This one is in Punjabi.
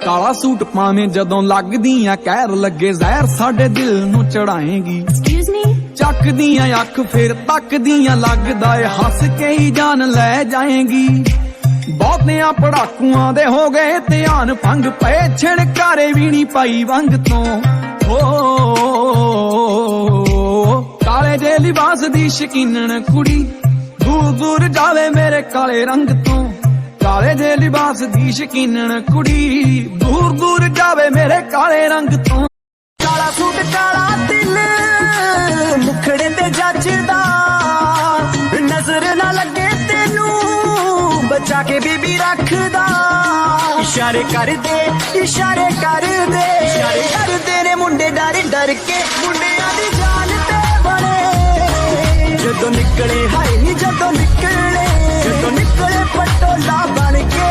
ਕਾਲਾ ਸੂਟ ਪਾਵੇਂ ਜਦੋਂ ਲੱਗਦੀਆਂ ਕਹਿਰ ਲੱਗੇ ਜ਼ਹਿਰ ਸਾਡੇ ਦਿਲ ਨੂੰ ਚੜਾਏਗੀ। Excuse me? ਚੱਕਦੀਆਂ ਅੱਖ ਫਿਰ ਤੱਕਦੀਆਂ ਲੱਗਦਾ ਏ ਹੱਸ ਕੇ ਹੀ ਜਾਨ ਲੈ ਜਾਏਗੀ। ਬਹੁਤਿਆਂ ਪੜਾਕੂਆਂ ਦੇ ਹੋ ਗਏ ਧਿਆਨ ਭੰਗ ਪਏ ਛਿੜਕਾਰੇ ਵੀ ਨਹੀਂ ਪਾਈ ਵੰਗ ਤੋਂ। ਕਾਲੇ ਜੇ ਲਿਬਾਸ ਦੀ ਸ਼ਕੀਨਣ ਕੁੜੀ ਦੂਰ ਦੂਰ ਜਾਵੇ ਮੇਰੇ ਕਾਲੇ ਰੰਗ ਤੋਂ। ਕਾਲੇ ਜੇ ਲਿਬਾਸ ਦੀ ਸ਼ਕੀਨਣ ਕੁੜੀ ਦੂਰ ਦੂਰ ਜਾਵੇ ਮੇਰੇ ਕਾਲੇ ਰੰਗ ਤੋਂ। ਕਾਲਾ ਸੂਟ ਕਾਲਾ ਦਿਲ ਮੁਖੜੇ ਤੇ ਜੱਜਦਾ, ਨਜ਼ਰ ਨਾ ਲੱਗੇ ਤੈਨੂੰ ਬਚਾ ਕੇ ਬੀਬੀ ਰੱਖਦਾ। ਇਸ਼ਾਰੇ ਕਰਦੇ ਇਸ਼ਾਰੇ ਕਰਦੇ ਇਸ਼ਾਰੇ ਕਰਦੇ ਨੇ ਮੁੰਡੇ ਡਰ ਡਰ ਕੇ ਮੁੰਡਿਆਂ ਦੀ ਜਾਨ ਤੇ ਬਣੇ। ਜਦੋਂ ਨਿਕਲੇ ਹਾਏ ਨੀ ਜਦੋਂ ਨਿਕਲੇ ਪਟੋਲਾ ਬਣ ਕੇ